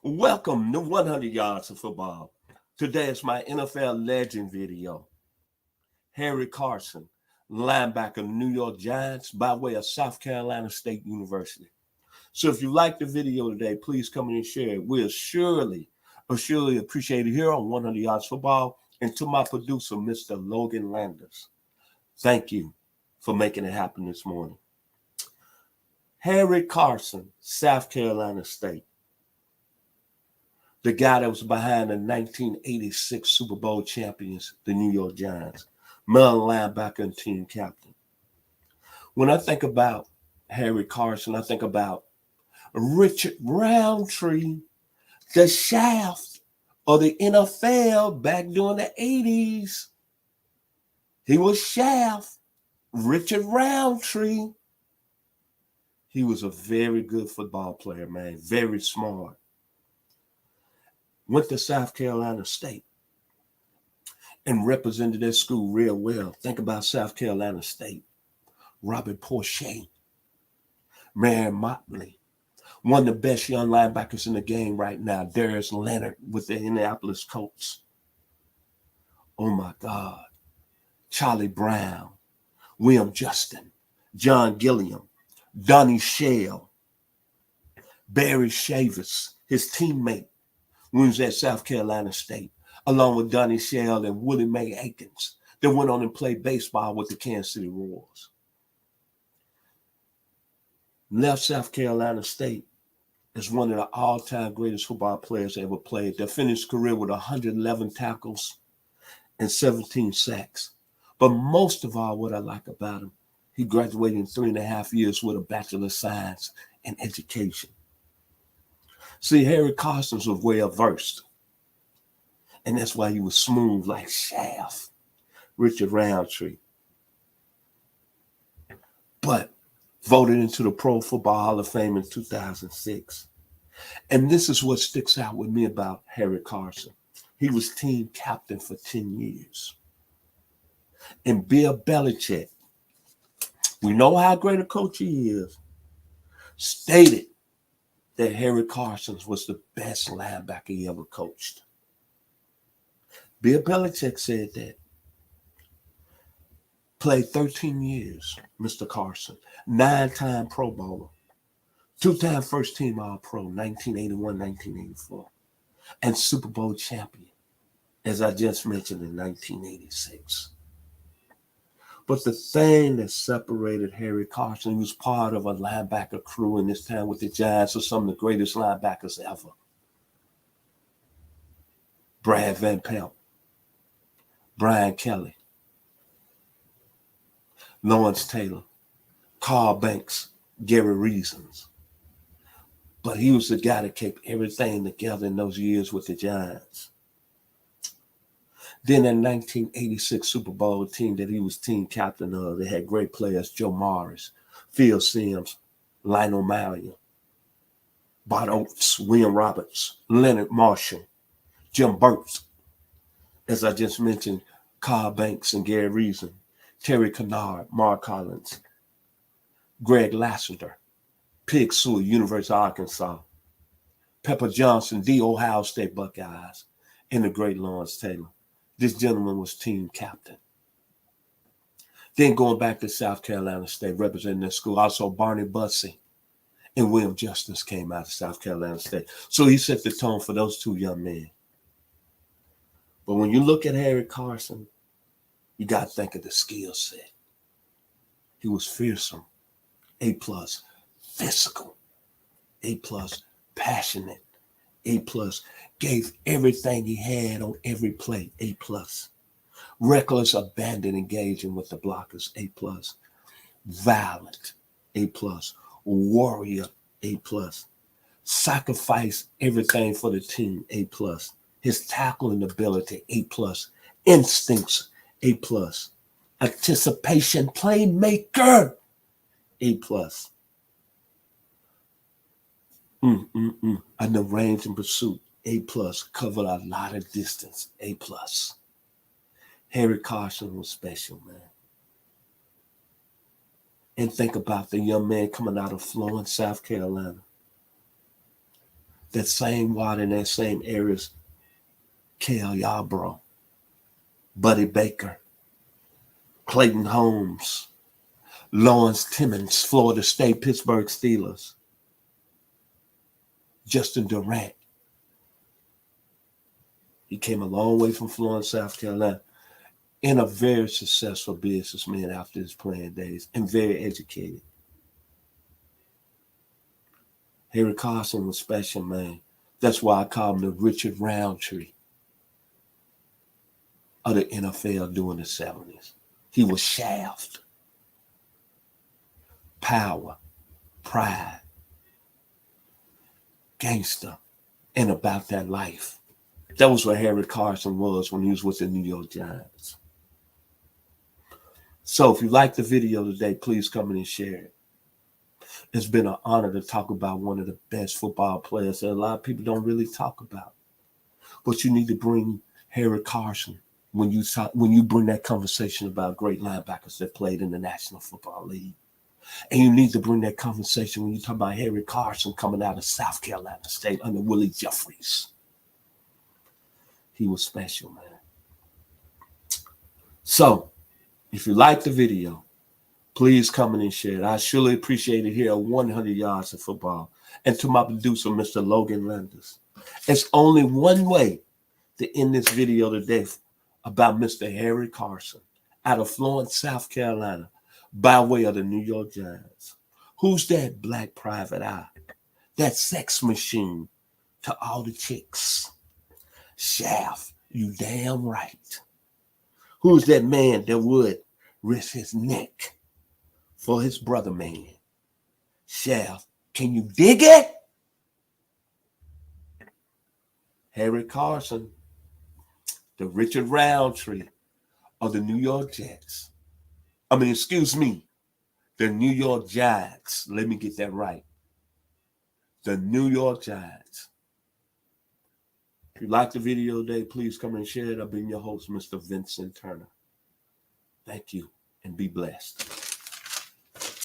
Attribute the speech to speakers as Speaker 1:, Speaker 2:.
Speaker 1: Welcome to 100 Yards of Football. Today is my NFL legend video. Harry Carson, linebacker of the New York Giants by way of South Carolina State University. So if you like the video today, please come in and share it. We'll surely appreciate it here on 100 Yards Football. And to my producer, Mr. Logan Landers, thank you for making it happen this morning. Harry Carson, South Carolina State. The guy that was behind the 1986 Super Bowl champions, the New York Giants, male linebacker and team captain. When I think about Harry Carson, I think about Richard Roundtree, the shaft of the NFL back during the 80s. He was shaft, Richard Roundtree. He was a very good football player, man, very smart. Went to South Carolina State and represented their school real well. Think about South Carolina State. Robert Porcher, Marion Motley, one of the best young linebackers in the game right now, Darius Leonard with the Indianapolis Colts. Oh my God. Charlie Brown, William Justin, John Gilliam, Donnie Shell, Barry Chavis, his teammate, when he was at South Carolina State, along with Donnie Shell and Willie Mae Aikens, that went on and played baseball with the Kansas City Royals. Left South Carolina State as one of the all-time greatest football players ever played. They finished his career with 111 tackles and 17 sacks. But most of all, what I like about him, he graduated in 3.5 years with a Bachelor of Science in Education. See, Harry Carson was well-versed, and that's why he was smooth like shaft, Richard Roundtree. But voted into the Pro Football Hall of Fame in 2006. And this is what sticks out with me about Harry Carson. He was team captain for 10 years. And Bill Belichick, we know how great a coach he is, stated that Harry Carson was the best linebacker he ever coached. Bill Belichick said that. Played 13 years, Mr. Carson, 9-time Pro Bowler, 2-time first team All-Pro, 1981, 1984, and Super Bowl champion, as I just mentioned, in 1986. But the thing that separated Harry Carson, he was part of a linebacker crew in this time with the Giants, of some of the greatest linebackers ever. Brad Van Pelt, Brian Kelly, Lawrence Taylor, Carl Banks, Gary Reasons. But he was the guy that kept everything together in those years with the Giants. Then in 1986 Super Bowl team that he was team captain of, they had great players, Joe Morris, Phil Simms, Lionel Marion, Bart Oates, William Roberts, Leonard Marshall, Jim Burks, as I just mentioned, Carl Banks and Gary Reason, Terry Kennard, Mark Collins, Greg Lassiter, Pig Sewell, University of Arkansas, Pepper Johnson, the Ohio State Buckeyes, and the great Lawrence Taylor. This gentleman was team captain. Then going back to South Carolina State, representing their school, also Barney Bussey and William Justice came out of South Carolina State. So he set the tone for those two young men. But when you look at Harry Carson, you got to think of the skill set. He was fearsome, A+, physical, A+, passionate, A+, gave everything he had on every play, A+. Reckless, abandon, engaging with the blockers, A+. Violent, A+. Warrior, A+. Sacrifice everything for the team, A+. His tackling ability, A+. Instincts, A+. Anticipation, playmaker, A+. And the range and pursuit, A+. Covered a lot of distance, A+. Harry Carson was special, man. And think about the young man coming out of Florence, South Carolina. That same water in that same areas, Kel Yarbrough, Buddy Baker, Clayton Holmes, Lawrence Timmons, Florida State, Pittsburgh Steelers, Justin Durant. He came a long way from Florence, South Carolina, and a very successful businessman after his playing days, and very educated. Harry Carson was special, man. That's why I call him the Richard Roundtree of the NFL during the 70s. He was shaft, power, pride, gangster, and about that life. That was what Harry Carson was when he was with the New York Giants. So if you like the video today, please come in and share it. It's been an honor to talk about one of the best football players that a lot of people don't really talk about. But you need to bring Harry Carson when you bring that conversation about great linebackers that played in the National Football League. And you need to bring that conversation when you talk about Harry Carson coming out of South Carolina State under Willie Jeffries. He was special, man. So, if you like the video, please come in and share it. I surely appreciate it here at 100 Yards of Football. And to my producer, Mr. Logan Landers. It's only one way to end this video today about Mr. Harry Carson out of Florence, South Carolina, by way of the New York Giants. Who's that black private eye? That sex machine to all the chicks. Shaft, you damn right. Who's that man that would risk his neck for his brother man? Shaft, can you dig it? Harry Carson, the Richard Roundtree of the New York Jets. The New York Giants. Let me get that right. The New York Giants. If you like the video today, please come and share it. I've been your host, Mr. Vincent Turner. Thank you, and be blessed.